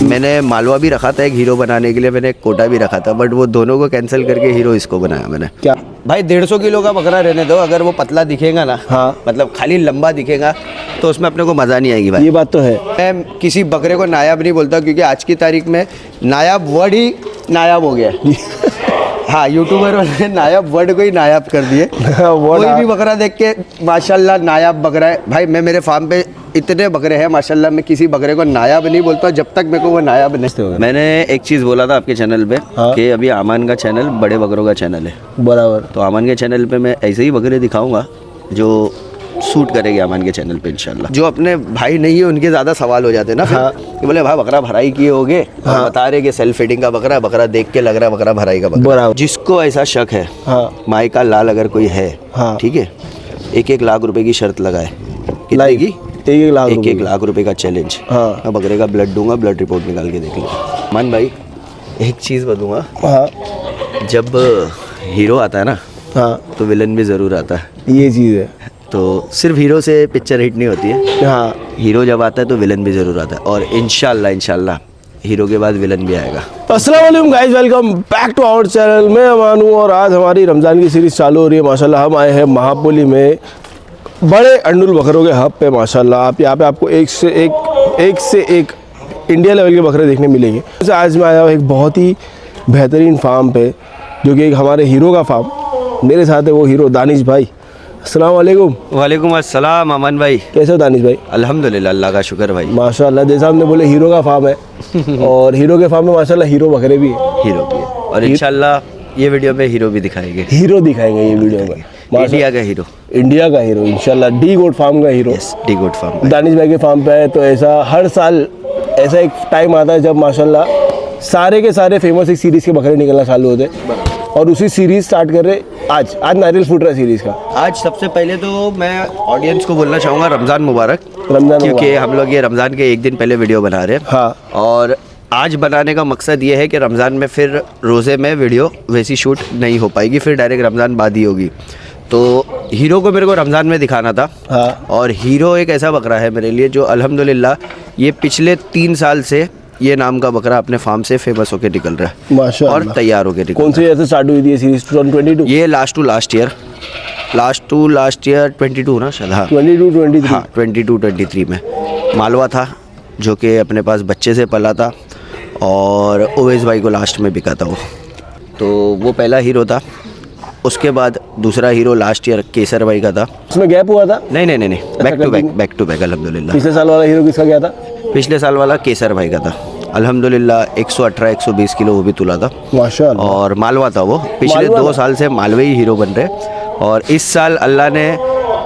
मैंने मालवा भी रखा था एक हीरो बनाने के लिए, मैंने एक कोटा भी रखा था, बट वो दोनों को कैंसिल करके हीरो इसको बनाया मैंने। क्या भाई 150 किलो का बकरा रहने दो, अगर वो पतला दिखेगा ना, हाँ, मतलब खाली लंबा दिखेगा तो उसमें अपने को मज़ा नहीं आएगी भाई। ये बात तो है। मैं किसी बकरे को नायाब नहीं बोलता, क्योंकि आज की तारीख में नायाब वर्ड ही नायाब हो गया है। हाँ, यूट्यूबर वाले नायाब वर्ड को ही नायाब कर दिए। कोई भी बकरा देख के माशाल्लाह नायाब बकरा है भाई। मैं मेरे फार्म पे इतने बकरे हैं माशाल्लाह, मैं किसी बकरे को नायाब नहीं बोलता जब तक मेरे को वो नायाब नहीं। मैंने एक चीज़ बोला था आपके चैनल पे, हाँ? कि अभी आमान का चैनल बड़े बकरों का चैनल है, बराबर। तो आमान के चैनल पे मैं ऐसे ही बकरे दिखाऊंगा जो सूट करेगी आमान के चैनल पे इंशाल्लाह। जो अपने भाई नहीं है उनके ज़्यादा सवाल हो जाते हैं ना, हाँ। कि बोले भाई बकरा भराई किए होगे, हाँ। बता रहे कि सेल्फ फीडिंग का बकरा, बकरा देख के लग रहा है बकरा भराई का बकरा। बराबर। जिसको ऐसा शक है, हाँ, माई का लाल अगर कोई है, हाँ, ठीक है, 1-1 लाख रुपए की शर्त लगाए। कितने लाइक की? 1-1 लाख रुपए का चैलेंज। हाँ। मैं बकरे का ब्लड दूंगा, ब्लड रिपोर्ट निकाल के देख लो। मान भाई एक चीज़ बताऊंगा, हाँ, जब हीरो आता है ना, हाँ, तो विलन भी ज़रूर आता है। ये चीज़ है। तो सिर्फ हीरो से पिक्चर हिट नहीं होती है, हाँ, हीरो जब आता है तो विलन भी ज़रूर आता है, और इंशाल्लाह हीरो के बाद विलन भी आएगा। अस्सलाम वालेकुम guys, welcome back to our channel. मैं अमान हूँ और आज हमारी रमज़ान की सीरीज़ चालू हो रही है माशाल्लाह। हम आए हैं महापोली में बड़े अंडुल बकरों के हब पे माशाल्लाह। आप यहाँ पे आपको एक से एक इंडिया लेवल के बकरे देखने मिलेंगे। जैसे आज मैं आया हूँ एक बहुत ही बेहतरीन फार्म पे, जो कि एक हमारे हीरो का फार्म। मेरे साथ है वो हीरो दानिश भाई। अस्सलाम वालेकुम। वालेकुम अस्सलाम अमन भाई। कैसे हो दानिश भाई? अल्हम्दुलिल्लाह, अल्लाह का शुक्र भाई। माशाल्लाह, जैसा हमने बोले हीरो का फार्म है और हीरो के फार्म में माशाल्लाह हीरो बकरे भी है। हीरो भी है, और इंशाल्लाह ये वीडियो में हीरो भी दिखाएंगे। हीरो दिखाएंगे ये वीडियो में, इंडिया का हीरो, इंडिया का हीरो इंशाल्लाह, डी गोट फार्म का hero. Yes, the good farm. Danish भाई के फार्म पे है तो ऐसा हर साल ऐसा एक टाइम आता है जब माशाल्लाह सारे के सारे फेमस एक सीरीज़ के बकरे निकलना चालू होते हैं, और उसी सीरीज़ स्टार्ट कर रहे आज नारियल फूट रहा है सीरीज़ का। आज सबसे पहले तो मैं ऑडियंस को बोलना चाहूँगा रमज़ान मुबारक, रमज़ान क्योंकि हम लोग ये रमज़ान के एक दिन पहले वीडियो बना रहे हैं। हाँ, और आज बनाने का मकसद ये है कि रमज़ान में फिर रोज़े में वीडियो वैसी शूट नहीं हो पाएगी, फिर डायरेक्ट रमज़ान बाद ही होगी। तो हीरो को मेरे को रमज़ान में दिखाना था। हाँ, और हीरो एक ऐसा बकरा है मेरे लिए जो अल्हम्दुलिल्लाह ये पिछले 3 साल से ये नाम का बकरा अपने फार्म से फेमस होकर निकल रहा है माशाल्लाह। और तैयार होकर निकल कौन रहा सी ऐसे स्टार्ट हुई थी ये सीरीज? 2022? है। ये लास्ट टू लास्ट ईयर 22 ना शायद, हाँ 22-23? हाँ 22-23 में मालवा था, जो कि अपने पास बच्चे से पला था, और ओवैस भाई को लास्ट में बिका था वो। तो वो पहला हीरो था। उसके बाद दूसरा हीरो लास्ट ईयर केसर भाई का था। उसमें गैप हुआ था? नहीं, बैक टू बैक अल्हम्दुलिल्लाह। पिछले साल वाला हीरो किसका गया था? पिछले साल वाला केसर भाई का था अल्हम्दुलिल्लाह। 118-120 किलो वो भी तुला था, माशाल्लाह। और मालवा था वो। पिछले 2 साल से मालवे ही हीरो बन रहे, और इस साल अल्लाह ने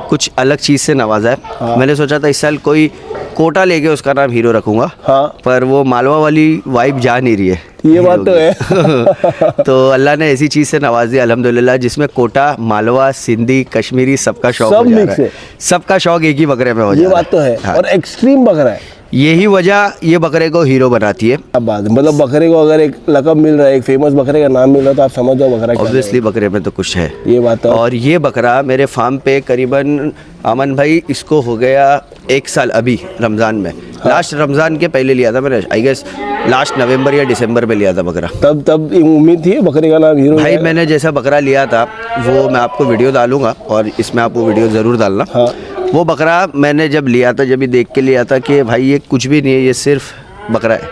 कुछ अलग चीज़ से नवाजा है। हाँ। मैंने सोचा था इस साल कोई कोटा लेके उसका नाम हीरो रखूँगा, हाँ, पर वो मालवा वाली वाइब जा नहीं रही है। ये बात तो है। तो अल्लाह ने ऐसी चीज़ से नवाज दिया अल्हम्दुलिल्लाह, जिसमें कोटा, मालवा, सिंधी, कश्मीरी सबका शौक सब हो जा रहा मिक्स है। है। सबका शौक एक ही बकरे में हो जा ये रहा है। बात तो है। हाँ। और एक्सट्रीम बकरा है। यही वजह ये बकरे को हीरो बनाती है। अब बात मतलब बकरे को अगर एक लकब मिल रहा है, एक फेमस बकरे का नाम मिल रहा है, तो आप समझ जाओ बकरा क्या है। ऑब्वियसली बकरे में तो कुछ है। ये बात है। और ये बकरा मेरे फार्म पे करीबन अमन भाई इसको हो गया 1 साल अभी रमज़ान में। हाँ। लास्ट रमज़ान के पहले लिया था मैंने, आई गेस लास्ट नवंबर या दिसंबर में लिया था बकरा। तब एक उम्मीद थी बकरे का नाम हीरो भाई है। मैंने जैसा बकरा लिया था वो मैं आपको वीडियो डालूंगा, और इसमें आप वो वीडियो ज़रूर डालना। हाँ, वो बकरा मैंने जब लिया था, जब ये देख के लिया था कि भाई ये कुछ भी नहीं है, ये सिर्फ बकरा है,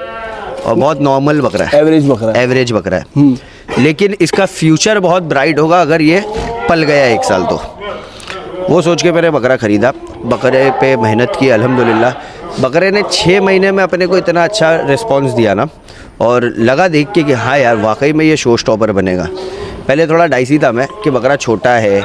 और बहुत नॉर्मल बकरा है, एवरेज बकरा है। एवरेज बकरा है। लेकिन इसका फ्यूचर बहुत ब्राइट होगा अगर ये पल गया 1 साल तो। वो सोच के मैंने बकरा ख़रीदा, बकरे पे मेहनत की अल्हम्दुलिल्लाह। बकरे ने 6 महीने में अपने को इतना अच्छा रिस्पॉन्स दिया ना, और लगा देख के कि हाँ यार वाकई में ये शो स्टॉपर बनेगा। पहले थोड़ा डाइसी था मैं कि बकरा छोटा है,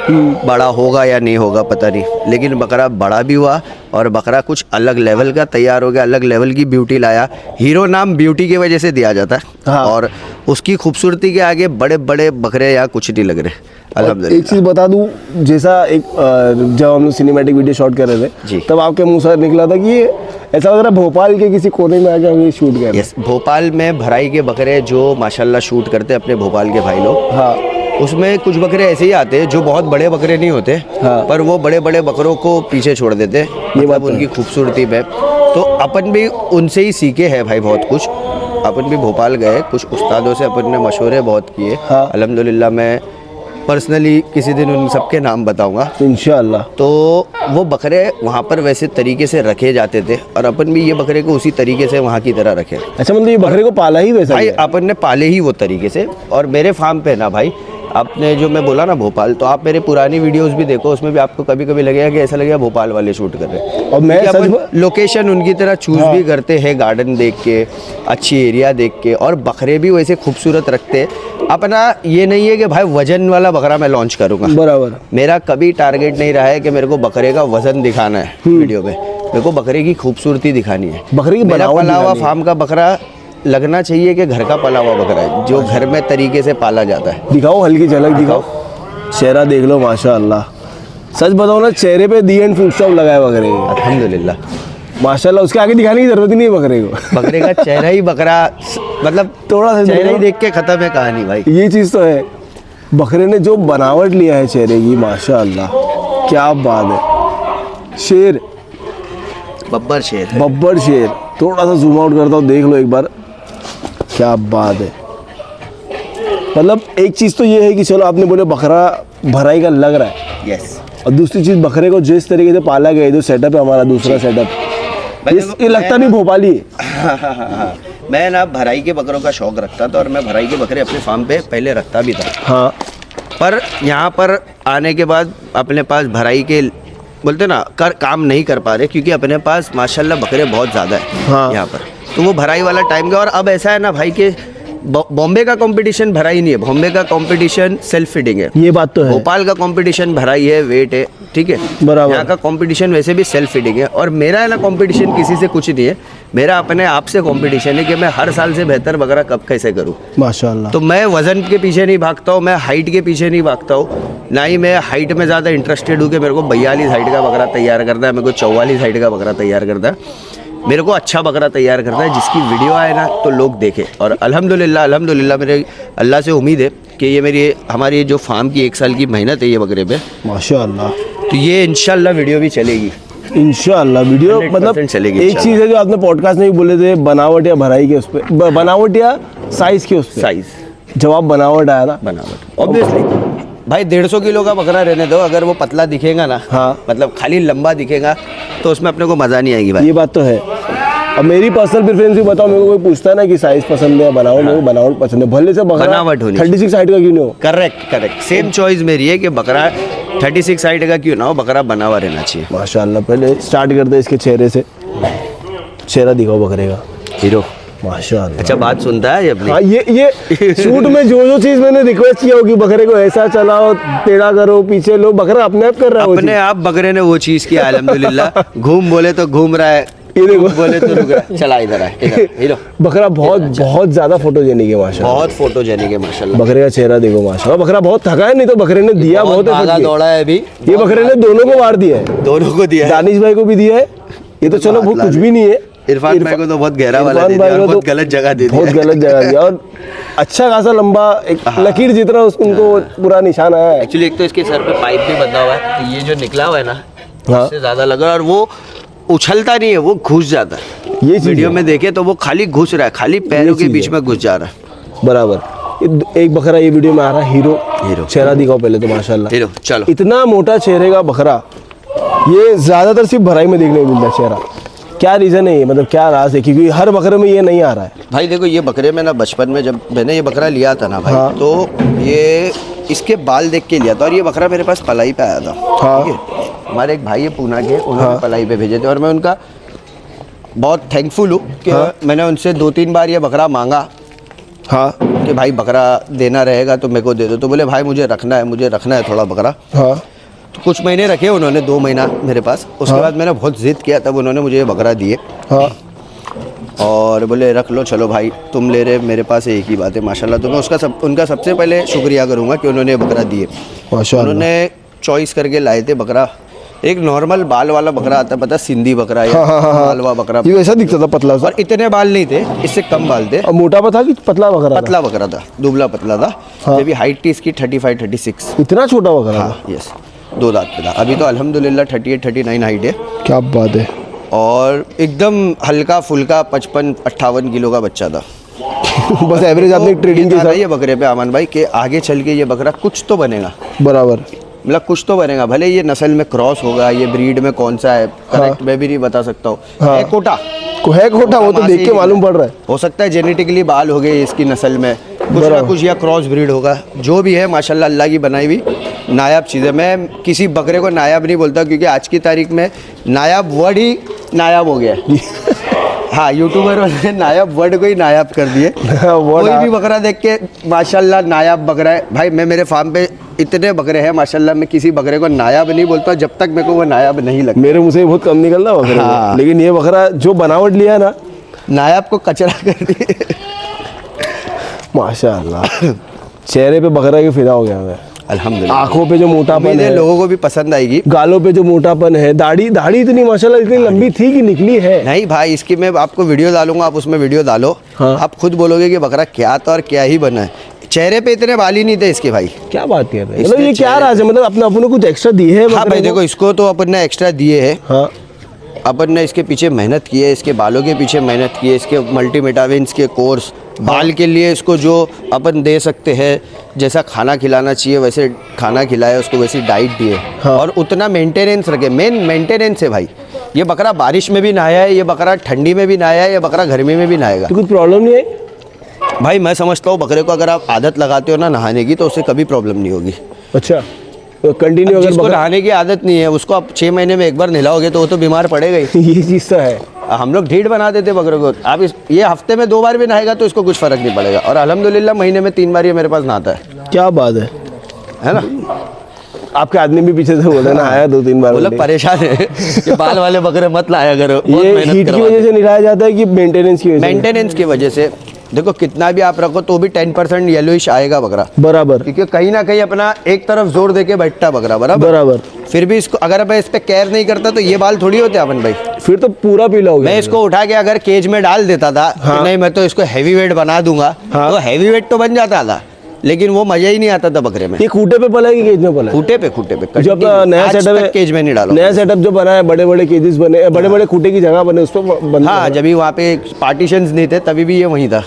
बड़ा होगा या नहीं होगा पता नहीं, लेकिन बकरा बड़ा भी हुआ, और बकरा कुछ अलग लेवल का तैयार हो गया, अलग लेवल की ब्यूटी लाया। हीरो नाम ब्यूटी की वजह से दिया जाता है। हाँ। और उसकी खूबसूरती के आगे बड़े बड़े बकरे या कुछ नहीं लग रहे अल्हम्दुलिल्लाह। एक चीज़ बता दूं, जैसा एक जब हम लोग सिनेमैटिक वीडियो शूट कर रहे थे जी। तब आपके मुंह से निकला था कि ये ऐसा लग रहा है भोपाल के किसी कोने में आके हम ये शूट कर रहे हैं। यस, भोपाल में भराई के बकरे जो माशाल्लाह शूट करते हैं अपने भोपाल के भाई लोग। हाँ, उसमें कुछ बकरे ऐसे ही आते हैं जो बहुत बड़े बकरे नहीं होते, हाँ। पर वो बड़े बड़े बकरों को पीछे छोड़ देते, बात मतलब तो उनकी खूबसूरती पे। तो अपन भी उनसे ही सीखे हैं भाई बहुत कुछ। अपन भी भोपाल गए, कुछ उस्तादों से अपन ने मशवरे बहुत किए। हाँ। अल्हम्दुलिल्लाह मैं पर्सनली किसी दिन उन सबके नाम बताऊंगा। इंशाअल्लाह। तो वो बकरे वहाँ पर वैसे तरीके से रखे जाते थे और अपन भी ये बकरे को उसी तरीके से वहाँ की तरह रखे। अच्छा, मतलब ये बकरे को पाला ही वैसा भाई ही है? अपन ने पाले ही वो तरीके से। और मेरे फार्म पे ना भाई, आपने जो मैं बोला ना भोपाल, तो आप मेरे पुरानी वीडियोस भी देखो, उसमें भी आपको कभी कभी लगेगा कि ऐसा लगेगा भोपाल वाले शूट कर रहे हैं। और मैं क्योंकि सच अपन लोकेशन उनकी तरह चूज भी करते हैं, गार्डन देख के, अच्छी एरिया देख के, और बकरे भी वैसे खूबसूरत रखते हैं। अपना ये नहीं है कि भाई वजन वाला बकरा मैं लॉन्च करूँगा, बराबर। मेरा कभी टारगेट नहीं रहा है कि मेरे को बकरे का वजन दिखाना है वीडियो में, मेरे को बकरे की खूबसूरती दिखानी है। बकरे की मेरा बनावट पला हुआ दिखानी है। फार्म का बकरा लगना चाहिए कि घर का पला हुआ बकरा है, जो घर में तरीके से पाला जाता है। दिखाओ, हल्की झलक दिखाओ, चेहरा देख लो माशाअल्लाह। सच बताओ ना, चेहरे पे दी एंड फुल स्टॉप लगाया बकरे के, अल्हम्दुलिल्लाह। माशाअल्लाह। उसके आगे दिखाने की जरूरत ही नहीं है बकरे को। बकरे का चेहरा ही बकरा, मतलब थोड़ा सा चेहरा ही देखो। देख के खत्म है कहानी भाई। ये चीज़ तो है, बकरे ने जो बनावट लिया है चेहरे की, माशाअल्लाह, क्या बात है। शेर, बब्बर शेर है। बब्बर शेर। थोड़ा सा जूम आउट करता हूँ, देख लो एक बार, क्या बात है। मतलब एक चीज़ तो ये है कि चलो आपने बोले बकरा भराई का लग रहा है, यस। और दूसरी चीज़ बकरे को जिस तरीके से पाला गया है, जो सेटअप है हमारा दूसरा सेटअप, ये लगता नहीं भोपाली है। मैं ना भराई के बकरों का शौक रखता था और मैं भराई के बकरे अपने फार्म पे पहले रखता भी था। हाँ, पर यहाँ पर आने के बाद अपने पास भराई के बोलते ना काम नहीं कर पा रहे, क्योंकि अपने पास माशाल्लाह बकरे बहुत ज़्यादा है हाँ। यहाँ पर, तो वो भराई वाला टाइम गया। और अब ऐसा है ना भाई कि बॉम्बे का कंपटीशन भराई नहीं है, बॉम्बे का कंपटीशन सेल्फ फीडिंग है। ये बात तो है। भोपाल का कंपटीशन भराई है, वेट है, ठीक है, बराबर। यहाँ का कंपटीशन वैसे भी सेल्फ फीडिंग है। और मेरा है ना कंपटीशन किसी से कुछ नहीं है, मेरा अपने आप से कंपटीशन है कि मैं हर साल से बेहतर बकरा कब कैसे करूँ। माशाअल्लाह। तो मैं वज़न के पीछे नहीं भागता हूँ, मैं हाइट के पीछे नहीं भागता हूँ, ना ही मैं हाइट में ज़्यादा इंटरेस्टेड हूँ कि मेरे को 42 हाइट का बकरा तैयार करना है, मेरे को 44 हाइट का बकरा तैयार करना है। मेरे को अच्छा बकरा तैयार करना है जिसकी वीडियो आए ना तो लोग देखें। और अल्हम्दुलिल्लाह मेरे अल्लाह से उम्मीद है कि ये हमारी जो फार्म की 1 साल की मेहनत है ये बकरे पे, माशाअल्लाह, तो ये इंशाल्लाह वीडियो भी चलेगी। इंशाअल्लाह वीडियो। 100% मतलब चलेगी एक चीज़ है जो आपने पॉडकास्ट में भी बोले थे, बनावट या भराई के उस पर, बनावट या साइज़ के उस पर, साइज़ जवाब बनावट आया ना। बनावट ऑब्वियसली भाई 150 किलो का बकरा रहने दो, अगर वो पतला दिखेगा ना, हाँ। मतलब खाली लंबा दिखेगा तो उसमें अपने को मज़ा नहीं आएगी भाई। ये बात तो है। अब मेरी पर्सनल प्रेफरेंस भी बताओ, मेरे को कोई पूछता है ना कि साइज पसंद है या बनावट, मेरे को बनावट पसंद है, भले से बकरा बनावट होनी 36 हाइट का क्यों नहीं हो। करेक्ट सेम चॉइस मेरी है कि बकरा 36 हाइट का क्यों ना हो, बकरा बना हुआ रहना चाहिए। माशाअल्लाह। पहले स्टार्ट करते हैं इसके चेहरे से, चेहरा दिखाओ बकरे का, हीरो। माशाअल्लाह। अच्छा बात सुनता है ये अपनी। हाँ, ये शूट में जो चीज़ मैंने रिक्वेस्ट किया होगी, बकरे को ऐसा चलाओ, टेढ़ा करो, पीछे लो, बकरा अपने आप कर रहा है वो अपने चीज़। आप बकरे ने वो चीज़ किया अल्हम्दुलिल्लाह। घूम बोले तो घूम रहा है, ये देखो। रुक बोले तो रुक रहा है। चला इधर है, इधर हीरो। बकरा बहुत ज़्यादा फोटोजेनिक है माशाल्लाह। बहुत फोटोजेनिक है माशाल्लाह। बकरे का चेहरा देखो माशाल्लाह। बकरा बहुत थका है, नहीं तो बकरे ने दिया बहुत भागा effort किया। दौड़ा है अभी, ये बकरे ने दोनों को मार दिया है, दोनों को दिया है। दानिश भाई को भी दिया है। ये तो चलो वो कुछ भी नहीं है। इरफान भाई को तो बहुत गहरा वाला इरफान दे भाई दिया और को बहुत तो गलत जगह दे बहुत दिया। गलत जगह दिया, और अच्छा खासा लंबा एक लकीर जितना उनको पूरा निशान आया है। एक्चुअली एक तो इसके सर पे पाइप भी बंधा हुआ है, तो ये जो निकला हुआ है ना, हाँ। उससे ज़्यादा लग रहा है। और वो उछलता नहीं है, वो घुस जाता है। ये चीज़ वीडियो है। में देखे तो वो खाली घुस रहा है, खाली पैरों के चीज़ बीच है। में घुस जा रहा है। बराबर। एक बकरा ये वीडियो में आ रहा है, हीरो। चेहरा दिखाओ पहले तो माशाल्लाह। हीरो चलो। इतना मोटा चेहरे का बकरा ये ज़्यादातर सिर्फ भराई में देखने को मिलता है चेहरा। क्या रीज़न है ये, मतलब क्या राज है, क्योंकि हर बकरे में ये नहीं आ रहा है। भाई देखो ये बकरे में ना, बचपन में जब मैंने ये बकरा लिया था ना भाई, हाँ। तो ये इसके बाल देख के लिया था, और ये बकरा मेरे पास पलाई पे आया था। हाँ। ठीक है, हमारे एक भाई है पूना के, उन्होंने हाँ। पलाई पे भेजे थे, और मैं उनका बहुत थैंकफुल हूँ कि हाँ। मैंने उनसे 2-3 बार ये बकरा मांगा हाँ कि भाई बकरा देना रहेगा तो मेरे को दे दो। तो बोले भाई मुझे रखना है थोड़ा बकरा। हाँ तो कुछ महीने रखे उन्होंने, 2 महीना मेरे पास। उसके हाँ। बाद मैंने बहुत ज़िद किया, तब उन्होंने मुझे ये बकरा दिए हाँ और बोले रख लो, चलो भाई तुम ले रहे, मेरे पास एक ही बात है माशाल्लाह। तो मैं उनका सबसे पहले शुक्रिया करूँगा कि उन्होंने ये बकरा दिए। माशाल्लाह। उन्होंने चॉइस करके लाए थे बकरा। एक नॉर्मल बाल वाला बकरा आता है, पता, सिंधी बकरा या हाँ। मालवा बकरा, ये वैसा दिखता था, पतला सा, और इतने बाल नहीं थे, इससे कम बाल थे। और मोटा था कि पतला बकरा था? पतला बकरा था, दुबला पतला था। हाँ। जब हाइट थी इसकी 35-36। इतना छोटा बकरा था? हाँ यस, 2 दांत पे था। अभी तो अल्हम्दुलिल्लाह 38-39 हाइट है। क्या बात है। और एकदम हल्का फुल्का 55-58 किलो का बच्चा था। बस एवरेज आपने ट्रेडिंग के ये साथ ये बकरे पे अमन भाई कि आगे चल के ये बकरा कुछ तो बनेगा, बराबर, मतलब कुछ तो बनेगा। भले ये नस्ल में क्रॉस होगा, ये ब्रीड में कौन सा है करेक्ट मैं भी नहीं बता सकता हूँ। हाँ। है कोटा, है कोटा, वो तो देख के मालूम पड़ रहा है। हो सकता है जेनेटिकली बाल हो गए इसकी नस्ल में कुछ ना कुछ, या क्रॉस ब्रीड होगा। जो भी है माशाल्लाह अल्लाह की बनाई हुई नायाब चीज़ है। मैं किसी बकरे को नायाब नहीं बोलता, क्योंकि आज की तारीख में नायाब वर्ड ही नायाब हो गया है। हाँ, यूट्यूबर वाले नायाब वर्ड को ही नायाब कर दिए। कोई भी बकरा देख के माशाल्लाह नायाब बकरा है भाई। मैं मेरे फार्म पे इतने बकरे हैं माशाल्लाह, मैं किसी बकरे को नायाब नहीं बोलता जब तक मेरे को वो नायाब नहीं लगता। मेरे मुँह से बहुत कम निकलता बकरे हाँ। लेकिन ये बकरा जो बनावट लिया ना, नायाब को कचरा कर दिए। माशाल्लाह चेहरे पे बकरा के फिदा हो गया मैं। अल्हम्दुलिल्लाह, आंखों पे जो मोटापन उम्मीद है है, लोगों को भी पसंद आएगी। गालों पे जो मोटापन है, दाढ़ी इतनी माशाल्लाह इतनी लंबी थी कि निकली है। नहीं भाई, इसकी मैं आपको वीडियो डालूंगा, आप उसमें वीडियो डालो। हाँ। आप खुद बोलोगे कि बकरा क्या था और क्या ही बना है। चेहरे पे इतने बाल ही नहीं थे इसके भाई। क्या बात कर रहे हैं, इसके मतलब ये क्या चेहरे राज है, मतलब अपने कुछ एक्स्ट्रा दिए है हाँ भाई देखो, इसको तो अपन ने एक्स्ट्रा दिए है। हाँ अपन ने इसके पीछे मेहनत की है, इसके बालों के पीछे मेहनत की है, इसके मल्टीविटामिन्स के कोर्स, बाल के लिए इसको जो अपन दे सकते हैं, जैसा खाना खिलाना चाहिए वैसे खाना खिलाया उसको, वैसी डाइट दिए। हाँ। और उतना मेंटेनेंस रखे। मेन मेंटेनेंस है भाई। ये बकरा बारिश में भी नहाया है, ये बकरा ठंडी में भी नहाया है, ये बकरा गर्मी में भी नहाएगा। तो कुछ प्रॉब्लम नहीं है भाई मैं समझता हूँ बकरे को अगर आप आदत लगाते हो ना नहाने की, तो उससे कभी प्रॉब्लम नहीं होगी। अच्छा, तो कंटिन्यू अगर जिसको नहाने की आदत नहीं है उसको आप 6 महीने में एक बार नहलाओगे तो वो तो बीमार पड़ेगा ही। ये चीज़ तो है। हम लोग ढीठ बना देते बकरे को। आप ये हफ्ते में 2 बार भी नहाएगा तो इसको कुछ फ़र्क नहीं पड़ेगा। और अल्हम्दुलिल्लाह महीने में 3 बार ये मेरे पास नहाता क्या बात है ना। आपके आदमी भी पीछे से बोला ना, आया 2-3 बार। वो लोग परेशान है कि बाल वाले बकरे मत लाया करो, बहुत ये मेहनत हीट की करवाते वजह से निलाया जाता है कि मेंटेनेंस की वजह से? मेंटेनेंस की वजह से। देखो कितना भी आप रखो तो भी 10% येलोइश आएगा बकरा, बराबर क्योंकि कहीं ना कहीं अपना एक तरफ जोर देके बैठता बकरा, बराबर। फिर भी इसको अगर मैं इस पे केयर नहीं करता तो ये बाल थोड़ी होते अपन भाई। फिर तो पूरा पीला हो गया। मैं इसको उठा के अगर केज में डाल देता था हाँ। कि नहीं मैं तो इसको हैवी वेट बना दूंगा, हाँ। तो हैवी वेट तो बन जाता था, लेकिन वो मजा ही नहीं आता था बकरे में। ये खूटे पे पला है कि केज में पला है? खूटे पे जो अपना नया आज सेटअप तक है, केज में नहीं डालो। नया सेटअप जो बना है, बड़े बड़े केजेस बने, बड़े बड़े खूटे की जगह बने, उस पर बंद हाँ, जब भी वहाँ पे पार्टीशंस नहीं थे तभी भी ये वहीं था।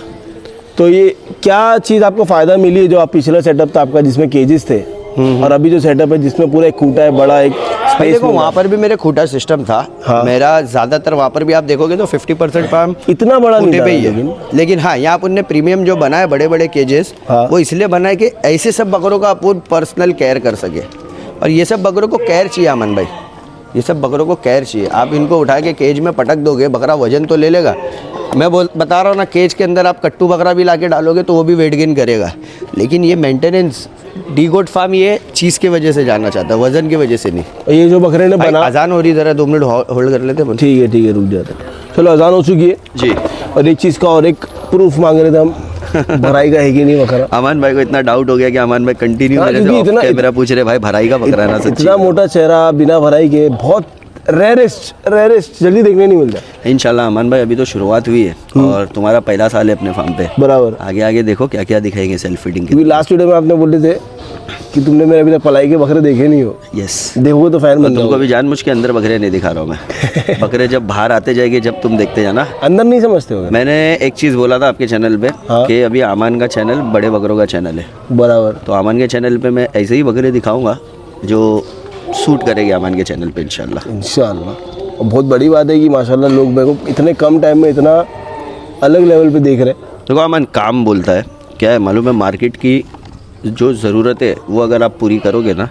तो ये क्या चीज़ आपको फ़ायदा मिली है जो आप पिछला सेटअप था आपका जिसमें केजेस थे, और अभी जो सेटअप है जिसमें पूरा एक खूटा है बड़ा, एक भाई स्पेस देखो वहाँ पर भी मेरे खूटा सिस्टम था। हाँ। मेरा ज़्यादातर वहाँ पर भी आप देखोगे तो 50% फार्म इतना बड़ा नहीं खूटे था पे ही है। लेकिन हाँ, यहाँ अपन ने प्रीमियम जो बना है बड़े बड़े केजेस, हाँ। वो इसलिए बना है कि ऐसे सब बकरों का अपन पर्सनल केयर कर सके। और ये सब बकरों को केयर चाहिए अमन भाई, ये सब बकरों को केयर चाहिए। आप इनको उठा के केज में पटक दोगे, बकरा वजन तो ले लेगा। मैं बता रहा हूँ ना, केज के अंदर आप कट्टू बकरा भी लाके डालोगे तो वो भी वेट गेन करेगा। लेकिन ये मेंटेनेंस डी गोट फार्म ये चीज़ की वजह से जाना चाहता है, वजन की वजह से नहीं। और ये जो बकरे ने भाई, बना, अजान हो रही, ज़रा 2 मिनट होल्ड कर लेते हैं। ठीक है रुक जाते हैं। चलो अजान हो चुकी है जी। और एक चीज़ का और एक प्रूफ मांग रहे थे हम, भराई का है कि नहीं बकरा। अमान भाई को इतना डाउट हो गया कि अमान भाई कंटिन्यू हाँ, मेरे क्योंकि से इतना- कैमरा पूछ रहे भाई भराई का बकरा है ना सच्ची। इतना मोटा चेहरा बिना भराई के बहुत रेयरेस्ट जल्दी देखने नहीं मिलता। इंशाल्लाह अमान भाई, अभी तो शुरुआत हुई है और तुम्हारा पहला साल है अपने फार्म पे। बराबर। आगे आगे देखो क्या क्या दिखाएंगे सेल्फ फीडिंग के। क्योंकि लास्ट वीडियो में आपने बोले थे कि तुमने मेरे अभी तक पलाई के बकरे देखे नहीं हो, यस, देखोगे तो फैन बन तुमको जाओगे। भी जानबूझ के अंदर बकरे नहीं दिखा रहा हूँ मैं। बकरे जब बाहर आते जाएंगे जब तुम देखते जाना। अंदर नहीं समझते हो मैंने एक चीज़ बोला था आपके चैनल पे हाँ। कि अभी आमान का चैनल बड़े बकरों का चैनल है, बराबर। तो आमान के चैनल पे मैं ऐसे ही बकरे दिखाऊंगा जो सूट करेंगे आमान के चैनल पे इंशाल्लाह। इंशाल्लाह। और बहुत बड़ी बात है कि माशाल्लाह लोग मेरे को इतने कम टाइम में इतना अलग लेवल पे देख रहे हैं। देखो अमन, काम बोलता है क्या है मालूम है, मार्केट की जो ज़रूरत है वो अगर आप पूरी करोगे ना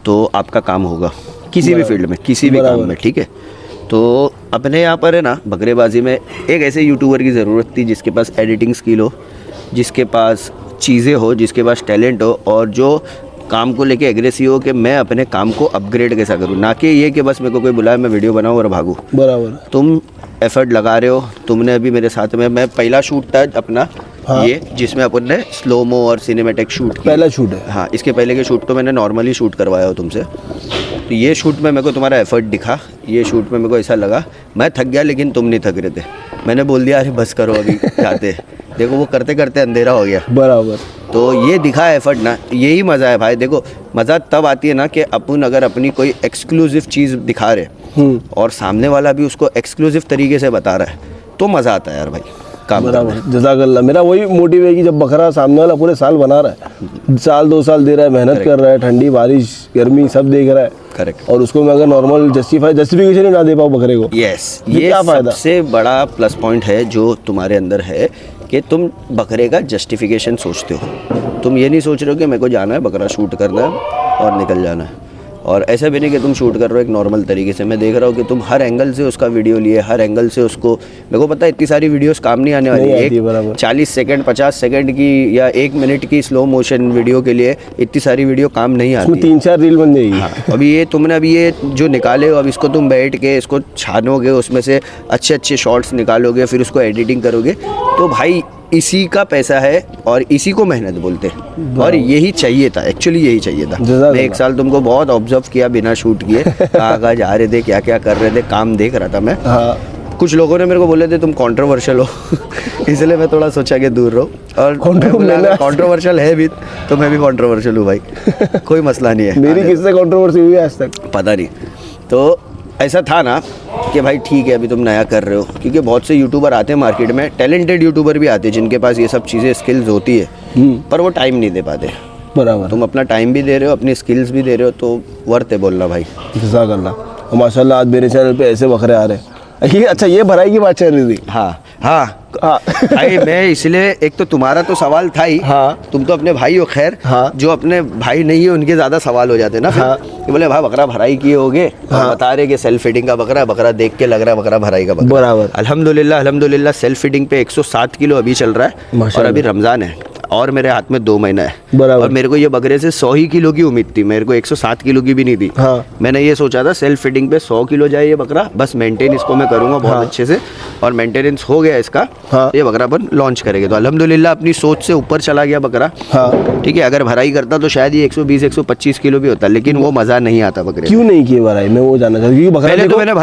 तो आपका काम होगा किसी भी फील्ड में, किसी भी काम में, ठीक है। तो अपने यहाँ पर है ना बकरेबाजी में एक ऐसे यूट्यूबर की ज़रूरत थी जिसके पास एडिटिंग स्किल हो, जिसके पास चीज़ें हो, जिसके पास टैलेंट हो, और जो काम को लेके एग्रेसिव हो कि मैं अपने काम को अपग्रेड कैसा करूँ, ना कि ये कि बस मेरे को कोई बुलाए मैं वीडियो बनाऊँ और भागूँ। बराबर। तुम एफर्ट लगा रहे हो। तुमने अभी मेरे साथ में, मैं पहला शूट था अपना, हाँ। ये जिसमें अपन ने स्लोमो और सिनेमैटिक शूट किया। पहला शूट है। हाँ, इसके पहले के शूट तो मैंने नॉर्मली शूट करवाया हो तुमसे। तो ये शूट में मेरे को तुम्हारा एफर्ट दिखा, ये शूट में मेरे को ऐसा लगा मैं थक गया लेकिन तुम नहीं थक रहे थे। मैंने बोल दिया अरे बस करो अभी जाते। देखो वो करते करते अंधेरा हो गया। बराबर। तो ये दिखा एफर्ट ना, यही मज़ा है भाई। देखो मज़ा तब आती है ना कि अपन अगर अपनी कोई एक्सक्लूसिव चीज़ दिखा रहे और सामने वाला भी उसको एक्सक्लूसिव तरीके से बता रहा है तो मज़ा आता है यार भाई। काम करना है। बराबर, जज़ाकल्लाह। मेरा वही मोटिव है कि जब बकरा सामने वाला पूरे साल बना रहा है, साल 2 साल दे रहा है, मेहनत कर रहा है, ठंडी बारिश गर्मी सब देख रहा है, करेक्ट। और उसको मैं अगर नॉर्मल जस्टिफिकेशन ही ना दे पाऊँ बकरे को, यस, तो ये क्या फ़ायदा? सबसे बड़ा प्लस पॉइंट है जो तुम्हारे अंदर है कि तुम बकरे का जस्टिफिकेशन सोचते हो। तुम ये नहीं सोच रहे हो कि मेरे को जाना है बकरा शूट करना है और निकल जाना है। और ऐसा भी नहीं कि तुम शूट कर रहे हो एक नॉर्मल तरीके से। मैं देख रहा हूँ कि तुम हर एंगल से उसका वीडियो लिए, हर एंगल से उसको, मेरे को पता है इतनी सारी वीडियोस काम नहीं आने वाली नहीं है। आती है, बराबर। 40 सेकंड 50 सेकंड की या 1 मिनट की स्लो मोशन वीडियो के लिए इतनी सारी वीडियो काम नहीं आती उसमें है। 3-4 रील बन जाएगी। हाँ, अभी ये तुमने अभी ये जो निकाले हो, अब इसको तुम बैठ के इसको छानोगे, उसमें से अच्छे अच्छे शॉट्स निकालोगे, फिर उसको एडिटिंग करोगे, तो भाई इसी का पैसा है और इसी को मेहनत बोलते हैं। और यही चाहिए था, एक्चुअली यही चाहिए था। मैं 1 साल तुमको बहुत ऑब्जर्व किया बिना शूट किए, कहाँ जा रहे थे, क्या क्या कर रहे थे, काम देख रहा था मैं। हाँ, कुछ लोगों ने मेरे को बोले थे तुम कंट्रोवर्शियल हो इसलिए मैं थोड़ा सोचा कि दूर रहो। और कंट्रोवर्शियल है भी तो मैं भी कंट्रोवर्शियल हूँ भाई कोई मसला नहीं है। मेरी किससे कंट्रोवर्सी हुई है आज तक? पता नहीं। तो ऐसा था ना कि भाई ठीक है अभी तुम नया कर रहे हो, क्योंकि बहुत से यूट्यूबर आते हैं मार्केट में, टैलेंटेड यूट्यूबर भी आते हैं जिनके पास ये सब चीज़ें स्किल्स होती है, पर वो टाइम नहीं दे पाते। बराबर। तुम अपना टाइम भी दे रहे हो, अपनी स्किल्स भी दे रहे हो, तो वर्थ है बोलना भाई। जज़ाकल्लाह। और माशाल्लाह आज मेरे चैनल पे ऐसे बकरे आ रहे हैं। ये अच्छा, ये भराई की बात चल रही थी। हाँ हाँ हाँ। भाई मैं इसलिए, एक तो तुम्हारा तो सवाल था ही, हाँ। तुम तो अपने भाई हो, खैर हाँ। जो अपने भाई नहीं है उनके ज़्यादा सवाल हो जाते हैं ना फिर, हाँ। कि बोले भाई बकरा भराई किए होगे, हाँ। बता रहे कि सेल्फ फीडिंग का बकरा, बकरा देख के लग रहा है बकरा भराई का बकरा। बराबर। अल्हम्दुलिल्लाह सेल्फ फीडिंग पे 107 किलो अभी चल रहा है, और माशाल्लाह। अभी रमज़ान है और मेरे हाथ में 2 महीना है, बराबर। और मेरे को ये बकरे से 100 ही किलो की उम्मीद थी, मेरे को 107 किलो की भी नहीं थी। हाँ। मैंने ये सोचा था सेल्फ फीडिंग पे 100 किलो जाए ये बकरा, बस मेंटेन इसको मैं करूँगा बहुत अच्छे से, और मेंटेनेंस हो गया इसका, हाँ। ये बकरा अपन लॉन्च करेंगे। तो अल्हम्दुलिल्लाह अपनी सोच से ऊपर चला गया बकरा। हाँ। ठीक है, अगर भराई करता तो शायद ये 120-125 किलो भी होता, लेकिन वो मज़ा नहीं आता बकरे। क्यों नहीं किए भराई? मैं वो जानना चाहता हूँ, क्योंकि बकरा पहले तो देखो, मैंने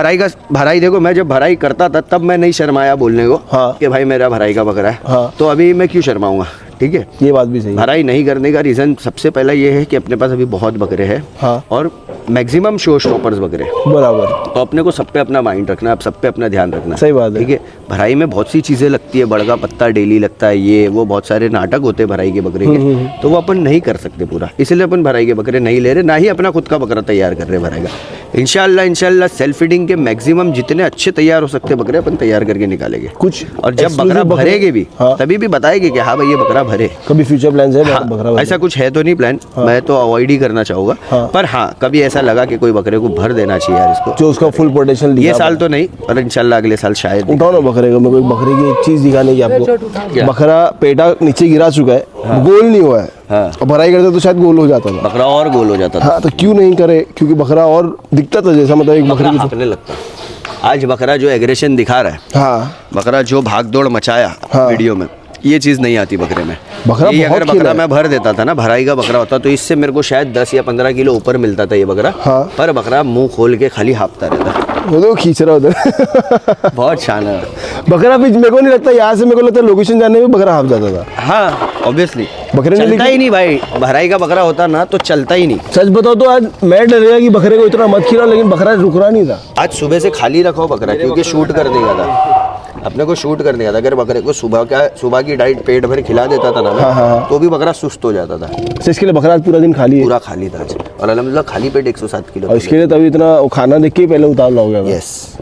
भराई देखो, मैं जब भराई करता था तब मैं नहीं शर्माया बोलने को, हाँ। कि भाई मेरा भराई का बकरा है। हाँ। तो अभी मैं क्यों शर्माऊंगा? ठीक है, ये बात भी सही है। भराई नहीं करने का रीज़न सबसे पहला ये है कि अपने पास अभी बहुत बकरे हैं, हाँ। और मैक्सिमम शो स्टॉपर्स बकरे हैं। बराबर। तो अपने को सब पे अपना माइंड रखना है, अब सब पे अपना ध्यान रखना है। सही बात है। ठीक है, भराई में बहुत सी चीज़ें लगती है, बड़का पत्ता डेली लगता है, ये वो बहुत सारे नाटक होते हैं भराई के बकरे के, तो वो अपन नहीं कर सकते पूरा, इसलिए अपन भराई के बकरे नहीं ले रहे, ना ही अपना खुद का बकरा तैयार कर रहे भराई का। इंशाल्लाह सेल्फ फीडिंग के मैक्सिमम जितने अच्छे तैयार हो सकते बकरे अपन तैयार करके निकालेंगे कुछ और जब बकरा exclusive बकरे- भरेगे भी, हाँ। तभी भी बताएंगे कि हाँ भाई ये बकरा भरे। कभी फ्यूचर प्लान है हाँ, बकरा भरने? ऐसा कुछ है तो नहीं प्लान, मैं तो अवॉइड ही करना चाहूँगा, हाँ। पर हाँ कभी ऐसा लगा कि कोई बकरे को भर देना चाहिए यार इसको, जो उसका फुल पोटेंशियल ये साल तो नहीं, और इंशाल्लाह अगले साल शायद। उठाओ ना बकरे का, मेरे को एक बकरे की एक चीज दिखाने की आपको। बकरा पेटा नीचे गिरा चुका है, गोल नहीं हुआ है, हाँ। और भराई करते तो शायद गोल हो जाता था। बकरा और गोल हो जाता था, हाँ, तो क्यों नहीं करे? क्योंकि बकरा और दिखता था जैसा, मतलब एक बकरा बकरे की। हाँफने लगता। आज बकरा जो एग्रेशन दिखा रहा है, हाँ, बकरा जो भाग दौड़ मचाया हाँ। वीडियो में, ये चीज़ नहीं आती बकरे में। बकरा ये बहुत अगर खेला बकरा है। मैं भर देता था ना, भराई का बकरा होता, तो इससे मेरे को शायद 10 या 15 किलो ऊपर मिलता था ये बकरा। हाँ। पर बकरा मुंह खोल के खाली हाँफता रहता, वो तो खींच रहा उधर। बहुत शानदार। बकरा भी मेरे को नहीं लगता, यहाँ से मेरे को लगता है लोकेशन जाने में बकरा हाफ जाता था। हाँ ऑब्वियसली, बकरे ने चलता लेकिन- ही नहीं भाई, भराई का बकरा होता ना तो चलता ही नहीं। सच बताओ तो आज मैं डर गया कि बकरे को इतना मत खिलाओ, लेकिन बकरा रुक रहा नहीं था। आज सुबह से खाली रखो बकरा, क्योंकि शूट कर देगा था, अपने को शूट करने का था। अगर बकरे को सुबह की डाइट पेट भर खिला देता था ना मैं, हाँ, हाँ। तो भी बकरा सुस्त हो जाता था। तो इसके लिए बकरा आज पूरा दिन खाली है, पूरा खाली था आज, और अल्हम्दुलिल्लाह खाली पेट 107 किलो। और इसके लिए तभी इतना वो खाना देख के ही पहले उतार लाओगे। यस,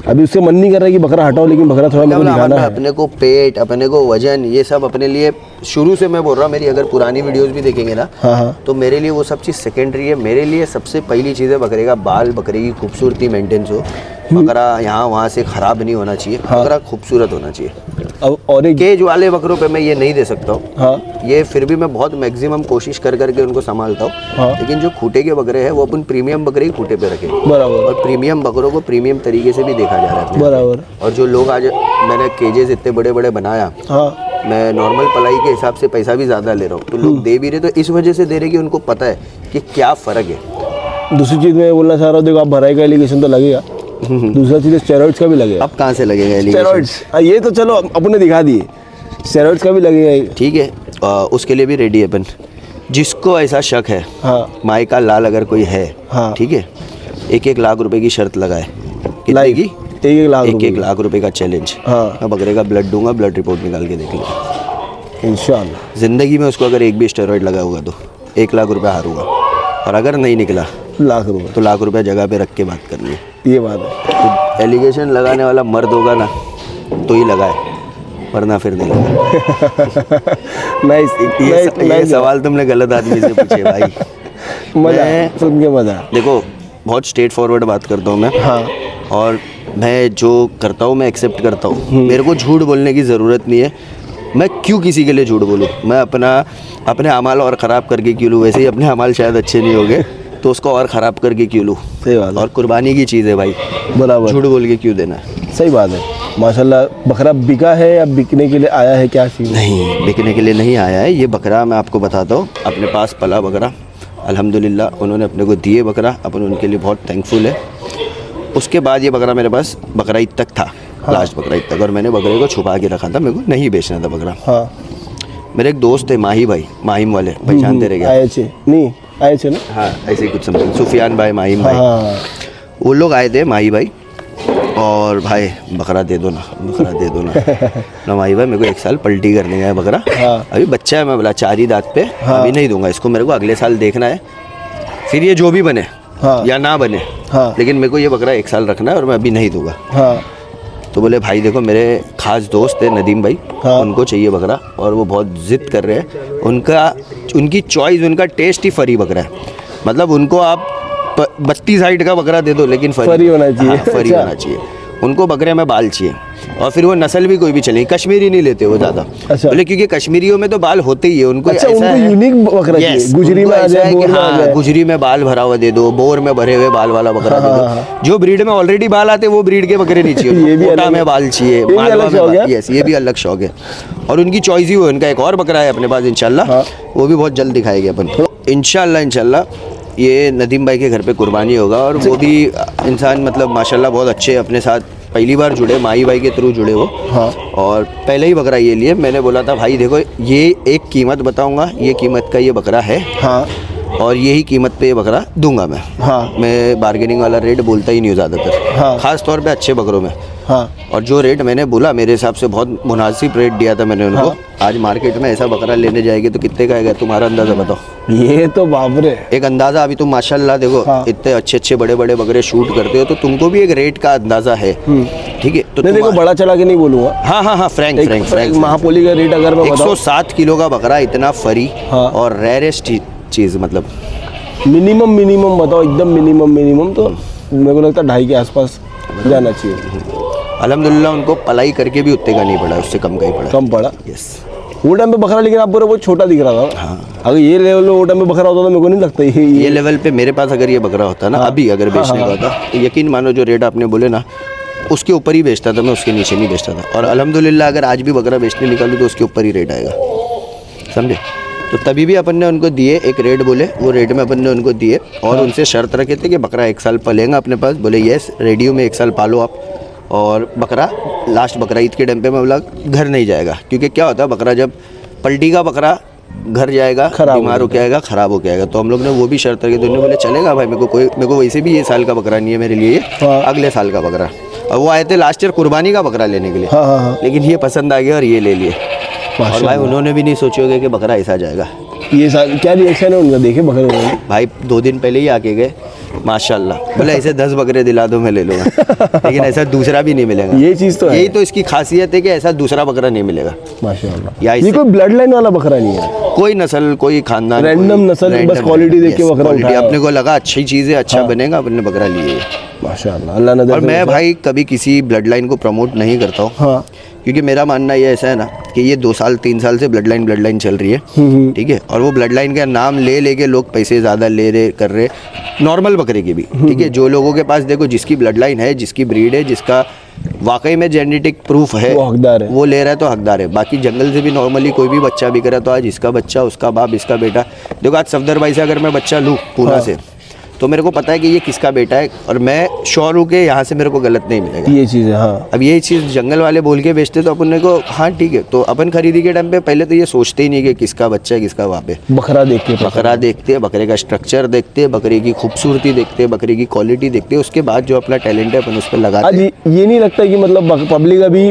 अभी उससे मन नहीं कर रहा है कि बकरा हटाओ, लेकिन बकरा थोड़ा मेरे को दिखाना है। अपने को पेट, अपने को वजन, ये सब अपने लिए शुरू से मैं बोल रहा हूँ, मेरी अगर पुरानी वीडियोस भी देखेंगे ना, हाँ, हाँ। तो मेरे लिए वो सब चीज़ सेकेंडरी है। मेरे लिए सबसे पहली चीज़ है बकरे का बाल, बकरे की खूबसूरती मेंटेन्स हो, बकरा यहाँ वहाँ से ख़राब नहीं होना चाहिए, बकरा खूबसूरत होना चाहिए। अब और एक केज वाले बकरों पे मैं ये नहीं दे सकता हूँ, हाँ, ये फिर भी मैं बहुत मैक्सिमम कोशिश कर करके उनको संभालता हूँ, हाँ। लेकिन जो खूटे के बकरे हैं वो अपन प्रीमियम बकरे ही खूटे पे रखें, बराबर और प्रीमियम बकरों को प्रीमियम तरीके से भी देखा जा रहा है अपने यहाँ बराबर। पे। और जो लोग आज, मैंने केजेस इतने बड़े बड़े बनाया, हाँ, मैं नॉर्मल पलाई के हिसाब से पैसा भी ज़्यादा ले रहा हूँ, तो लोग दे भी रहे, तो इस वजह से दे रहे कि उनको पता है कि क्या फ़र्क है। दूसरी चीज़ मैं बोलना चाह रहा हूँ, देखो आप भराई का एलिगेशन तो लगेगा, दूसरा चीज़ स्टेरॉइड्स का भी लगेगा। अब कहाँ से लगेगा allegation? स्टेरॉइड्स ये तो चलो अपने दिखा दिए, स्टेरॉइड्स का भी लगेगा। ठीक है, उसके लिए भी रेडी है अपन। जिसको ऐसा शक है, हाँ, माई का लाल अगर कोई है, हाँ। ठीक है, 1-1 लाख रुपए की शर्त लगाए। कितने लाइव की? 1 लाख एक रुपए 1 लाख रुपए का चैलेंज। हाँ। मैं बकरे का ब्लड दूंगा, ब्लड रिपोर्ट निकाल के देख लूँगा। इंशाल्लाह ज़िंदगी में उसको अगर एक भी स्टेरॉइड लगा होगा तो 1 लाख रुपया हारूंगा, और अगर नहीं निकला लाख रुपए, तो लाख रुपया जगह पे रख के बात करनी है। ये बात है। तो एलिगेशन लगाने वाला मर्द होगा ना तो ही लगाए, वरना फिर नहीं लगाए। ये सवाल तुमने गलत आदमी से पूछे भाई। मजा मैं- सुन के मजा। देखो बहुत स्ट्रेट फॉरवर्ड बात करता हूँ मैं, हाँ और मैं जो करता हूँ मैं एक्सेप्ट करता हूँ। मेरे को झूठ बोलने की ज़रूरत नहीं है। मैं क्यों किसी के लिए झूठ बोलूँ? मैं अपने अमाल और ख़राब करके क्यों लूँ? वैसे ही अपने अमाल शायद अच्छे नहीं होंगे तो उसको और ख़राब करके क्यों लूँ? सही बात है। और कुर्बानी की चीज़ है भाई, बराबर, झूठ बोल के क्यों देना है? सही बात है। माशाल्लाह बकरा बिका है या बिकने के लिए आया है, क्या सीन? नहीं, बिकने के लिए नहीं आया है। ये बकरा मैं आपको बताता हूँ, अपने पास पला बकरा, अल्हम्दुलिल्लाह उन्होंने अपने को दिए बकरा, अपन उनके लिए बहुत थैंकफुल है। उसके बाद ये बकरा मेरे पास बकरा ईद तक था, लास्ट बकरा ईद तक, और मैंने बकरे को छुपा के रखा था, मेरे को नहीं बेचना था बकरा। हाँ मेरे एक दोस्त है माही भाई, माहिम वाले, पहचानते रह गया? आए थे नहीं, आए थे ना? हाँ ऐसे ही कुछ समथिंग, सुफियान भाई, माहिम भाई, हाँ वो लोग आए थे, माही भाई, और भाई बकरा दे दो ना, बकरा दे दो ना। ना माही भाई मेरे को 1 साल पलटी करने का है बकरा, हाँ। अभी बच्चा है, मैं बोला 4 ही दांत पे, हाँ। अभी नहीं दूंगा इसको, मेरे को अगले साल देखना है, फिर ये जो भी बने हाँ। या ना बने, हाँ। लेकिन मेरे को ये बकरा 1 साल रखना है और मैं अभी नहीं दूंगा। हाँ तो बोले भाई देखो मेरे खास दोस्त है नदीम भाई, हाँ। उनको चाहिए बकरा और वो बहुत ज़िद कर रहे हैं। उनकी चॉइस, उनका टेस्ट ही फरी बकरा है। मतलब उनको आप 32 हाइट का बकरा दे दो लेकिन फरी होना चाहिए। हाँ, फरी अच्छा। होना चाहिए। उनको बकरे में बाल चाहिए, और फिर वो नस्ल भी कोई भी चले, कश्मीरी नहीं लेते वो ज़्यादा। अच्छा। बोले क्योंकि कश्मीरियों में तो बाल होते ही है, उनको अच्छा, ऐसा उनको है- यूनिक बकरा चाहिए। Yes, गुजरी उनको में आ ऐसा जाए, है कि बोर में आ हाँ, जाए। गुजरी में बाल भरा हुआ दे दो, बोर में भरे हुए बाल वाला बकरा दे दो। जो ब्रीड में ऑलरेडी बाल आते हैं वो ब्रीड के बकरे नहीं चाहिए, ये भी कोटा अलग में है। बाल चाहिए, ये भी मालवा अलग में शौक बाल, है। यस ये भी अलग शौक है। और उनकी चॉइस ही वो, उनका एक और बकरा है अपने पास इंशाल्लाह, हाँ। वो भी बहुत जल्द दिखाएंगे अपन इंशाल्लाह। ये नदीम भाई के घर पे कुर्बानी होगा, और वो भी इंसान मतलब माशाल्लाह बहुत अच्छे, अपने साथ पहली बार जुड़े, माही भाई के थ्रू जुड़े वो। हाँ। और पहले ही बकरा ये लिए, मैंने बोला था भाई देखो ये एक कीमत बताऊंगा, ये कीमत का ये बकरा है, हाँ और यही कीमत पे ये बकरा दूंगा मैं। हाँ। मैं बार्गेनिंग वाला रेट बोलता ही नहीं हूँ ज़्यादातर, हाँ। खास तौर पे अच्छे बकरों में। हाँ और जो रेट मैंने बोला मेरे हिसाब से बहुत मुनासिब रेट दिया था मैंने उनको। आज मार्केट में ऐसा बकरा लेने जाएंगे तो कितने का आएगा, तुम्हारा अंदाज़ा बताओ। ये तो बाबरे। एक अंदाज़ा, अभी तुम माशाल्लाह देखो हाँ। इतने अच्छे अच्छे बड़े बड़े बकरे शूट करते हो, तो तुमको भी एक रेट का अंदाज़ा है, ठीक है? तो नहीं देखो, तुम- बड़ा चला के नहीं बोलूँगा। हाँ हाँ हाँ, फ्रैंक एक फ्रैंक फ्रैंक महापोली का रेट अगर मैं बताऊँ, 107 किलो का बकरा, इतना फरी हाँ। और रेयरेस्ट चीज़, मतलब मिनिमम बताओ, एकदम मिनिमम तो मेरे को लगता है 2.5 के आसपास जाना चाहिए। अल्हम्दुलिल्लाह उनको पलाई करके भी उतने का नहीं पड़ा, उससे कम का ही पड़ा। कम पड़ा यस। वो टाइम पे बकरा, लेकिन आप बोले वो छोटा दिख रहा था। हाँ। अगर ये लेवल में वो टाइम पे बकरा होता तो मेरे को नहीं लगता ये लेवल पे मेरे पास अगर ये बकरा होता ना, अभी अगर बेचने का होता, तो यकीन मानो जो रेट आपने बोले ना, उसके ऊपर ही बेचता था मैं, उसके नीचे नहीं बेचता था। और अल्हम्दुलिल्लाह अगर आज भी बकरा बेचने निकालूँ तो उसके ऊपर ही रेट आएगा, समझे? तो तभी भी अपन ने उनको दिए, एक रेट बोले, वो रेट में अपन ने उनको दिए, और उनसे शर्त रखे थे कि बकरा 1 साल पलेगा अपने पास। बोले यस, रेडियो में 1 साल पालो आप, और बकरा लास्ट बकरा ईद के टाइम पे मैं बोला घर नहीं जाएगा, क्योंकि क्या होता है बकरा जब पलटी का बकरा घर जाएगा, खराब बीमार हो के आएगा, ख़राब हो के आएगा। तो हम लोग ने वो भी शर्त रखी, तो उन्होंने बोले चलेगा भाई, मेरे को वैसे भी ये साल का बकरा नहीं है मेरे लिए, हाँ। अगले साल का बकरा। और वो आए थे लास्ट ईयर कुर्बानी का बकरा लेने के लिए, हाँ। लेकिन ये पसंद आ गया और ये ले लिए। और भाई माशाल्लाह। उन्होंने भी नहीं सोचोगे कि बकरा ऐसा जाएगा। ये क्या रिएक्शन है उनका, देखे बकरे में? भाई 2 दिन पहले ही आके गए, माशाल्लाह, बोले ऐसे 10 बकरे दिला दो मैं ले लूँगा, लेकिन ऐसा दूसरा भी नहीं मिलेगा। ये चीज़ तो है। यही तो इसकी खासियत है कि ऐसा दूसरा बकरा नहीं मिलेगा। माशाल्लाह। या ये इससे- कोई ब्लड लाइन वाला बकरा नहीं है, कोई नस्ल, कोई खानदान, Random कोई- नस्ल, बस random quality देख के yes, बकरा quality। उठाया। अपने को लगा अच्छी चीज़ है, अच्छा बनेगा, अपने बकरा लिए। माशाल्लाह, अल्लाह नजर और से मैं बचा। भाई कभी किसी ब्लड लाइन को प्रमोट नहीं करता हूँ, हाँ क्योंकि मेरा मानना ये ऐसा है ना कि ये 2 साल 3 साल से ब्लड लाइन चल रही है, ठीक है? और वो ब्लड लाइन का नाम ले लेके लोग पैसे ज़्यादा ले रहे कर रहे, नॉर्मल बकरे की भी, ठीक है? जो लोगों के पास देखो जिसकी ब्लड लाइन है, जिसकी ब्रीड है, जिसका वाकई में जेनेटिक प्रूफ है, वो हकदार है। वो ले रहा है तो हकदार है। बाकी जंगल से भी नॉर्मली कोई भी बच्चा बिक रहा है, तो आज इसका बच्चा, उसका बाप, इसका बेटा। देखो आज सफदर भाई से अगर मैं बच्चा लूँ पूना से, तो मेरे को पता है कि ये किसका बेटा है और मैं श्योर हूँ कि यहाँ से मेरे को गलत नहीं मिलेगा। ये चीज़ है, हाँ। अब ये चीज़ जंगल वाले बोल के बेचते तो अपन को हाँ ठीक है, तो अपन खरीदी के टाइम पे पहले तो ये सोचते ही नहीं कि किसका बच्चा है किसका बाप है। बकरा देख के बकरा देखते हैं, बकरे का स्ट्रक्चर देखते हैं, बकरे की खूबसूरती देखते हैं, बकरे की क्वालिटी देखते हैं, उसके बाद जो अपना टैलेंट है अपन उस पर लगाते आज हैं। ये नहीं लगता कि मतलब पब्लिक अभी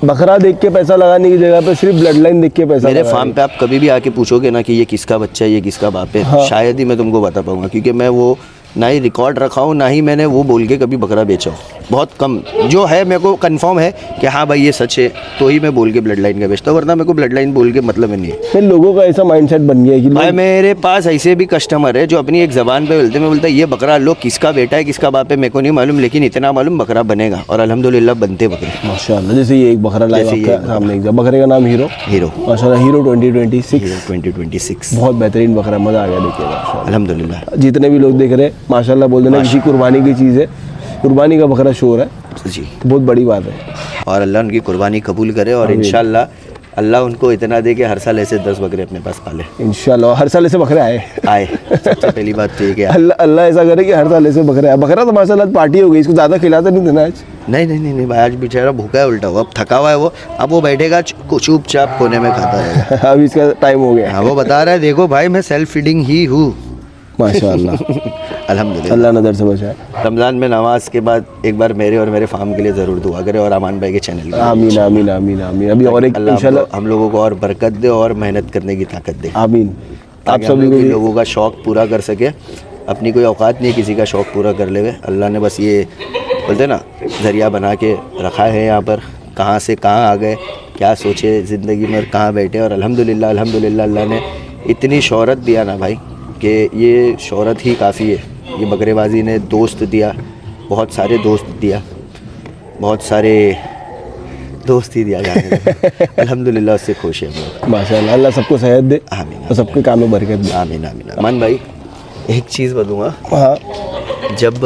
बकरा देख के पैसा लगाने की जगह पे सिर्फ ब्लड लाइन देख के पैसा मेरे लगा फार्म पे आप कभी भी आके पूछोगे ना कि ये किसका बच्चा है ये किसका बाप है, हाँ। शायद ही मैं तुमको बता पाऊंगा, क्योंकि मैं वो ना ही रिकॉर्ड रखा हूँ ना ही मैंने वो बोल के कभी बकरा बेचा हो। बहुत कम जो है मेरे को कंफर्म है कि हाँ भाई ये सच है तो ही मैं बोल के ब्लड लाइन का बेचता हूँ, वरना मेरे को ब्लड लाइन बोल के मतलब ही नहीं है। फिर लोगों का ऐसा माइंडसेट बन गया है कि भाई मेरे पास ऐसे भी कस्टमर है जो अपनी एक ज़बान पे बोलते हैं, मैं बोलता ये बकरा लो किसका बेटा है किसका बाप है मेरे को नहीं मालूम, लेकिन इतना मालूम बकरा बनेगा और अल्हम्दुलिल्लाह बनते बकरे माशाल्लाह। जैसे ये एक बकरा लाइव जैसे ये आपका सामने एक बकरे का नाम हीरो हीरो माशाल्लाह, हीरो 2026 2026 बहुत बेहतरीन बकरा, मज़ा आ गया देखिए माशाल्लाह। अल्हम्दुलिल्लाह जितने भी लोग देख रहे हैं माशाल्लाह बोल देना किसी कुर्बानी की चीज़ है, कुर्बानी का बकरा शोर है जी, तो बहुत बड़ी बात है। और अल्लाह उनकी कुर्बानी कबूल करे और इंशाल्लाह अल्लाह उनको इतना दे कि हर साल ऐसे 10 बकरे अपने पास पाले इंशाल्लाह हर साल ऐसे बकरे आए आए। सबसे पहली बात तो ये कि अल्लाह ऐसा करे कि हर साल ऐसे बकरे आए। बकरा तो माशाल्लाह आज पार्टी हो गई, इसको ज़्यादा खिलाते नहीं देना आज। नहीं भाई, आज बेचारा भूखा है उल्टा हुआ, अब थका हुआ है वो, अब वो बैठेगा चुपचाप कोने में खाता रहेगा। अब इसका टाइम हो गया। हाँ वो बता रहा है देखो भाई मैं सेल्फ फीडिंग ही हूँ माशाल्लाह अल्हम्दुलिल्लाह। अल्लाह नज़र से बचाए। रमज़ान में नमाज के बाद एक बार मेरे और मेरे फार्म के लिए ज़रूर दुआ करें और अमान भाई के चैनल के लिए। आमीन आमीन आमीन आमीन। अभी और एक अल्लाह इंशाल्लाह हम लोगों को और बरकत दे और मेहनत करने की ताकत दे, आमीन। आप ताकि हम सभी लोग को भी भी लोगों का शौक़ पूरा कर सके। अपनी कोई औकात नहीं है किसी का शौक़ पूरा कर ले, अल्लाह ने बस ये बोलते ना ज़रिया बना के रखा है यहाँ पर, कहाँ से कहाँ आ गए, क्या सोचे ज़िंदगी में और कहाँ बैठे, और अल्हम्दुलिल्लाह अल्हम्दुलिल्लाह अल्लाह ने इतनी शोहरत दिया ना भाई कि ये शोहरत ही काफ़ी है। ये बकरेबाजी ने दोस्त दिया, बहुत सारे दोस्त दिया, बहुत सारे दोस्त ही दिया जाने लगा। अल्हम्दुलिल्लाह उससे खुश है हम लोग। माशाल्लाह अल्लाह सबको सेहत दे आमीन और सबके काम में बरकत दे। आमीन आमीन। अमान भाई एक चीज़ बताऊँगा, हाँ जब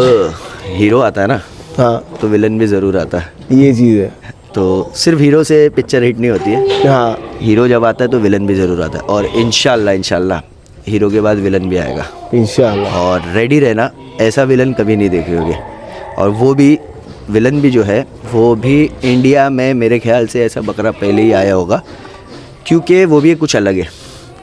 हीरो आता है ना हाँ तो विलन भी ज़रूर आता है। ये चीज़ है। तो सिर्फ हीरो से पिक्चर हिट नहीं होती है, हाँ हीरो जब आता है तो विलन भी ज़रूर आता है, और इंशाल्लाह हीरो के बाद विलन भी आएगा। इंशाल्लाह। और रेडी रहना, ऐसा विलन कभी नहीं देखे होगे, और वो भी विलन भी जो है वो भी इंडिया में मेरे ख्याल से ऐसा बकरा पहले ही आया होगा, क्योंकि वो भी कुछ अलग है,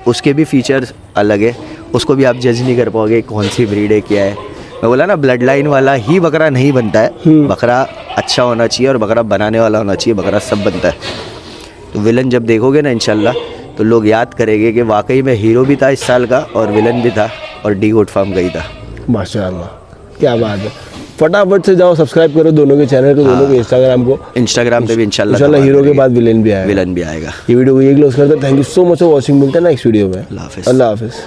उसके भी फीचर्स अलग है, उसको भी आप जज नहीं कर पाओगे कौन सी ब्रीड है क्या है। मैं बोला ना ब्लड लाइन वाला ही बकरा नहीं बनता है, बकरा अच्छा होना चाहिए और बकरा बनाने वाला होना चाहिए, बकरा सब बनता है। तो विलन जब देखोगे ना इंशाल्लाह तो लोग याद करेंगे कि वाकई में हीरो भी था इस साल का और विलन भी था और डी गोट फार्म का ही था। माशाल्लाह क्या बात है। फटाफट से जाओ सब्सक्राइब करो दोनों के चैनल को, दोनों के इंस्टाग्राम पे भी इंशाल्लाह हीरो के बाद विलेन भी आएगा। विलन भी आएगा। ये वीडियो को ये क्लोज करते हैं। Thank you so much for watching. मिलते हैं नेक्स्ट वीडियो में। अल्लाह हाफिज़। अल्लाह हाफिज़।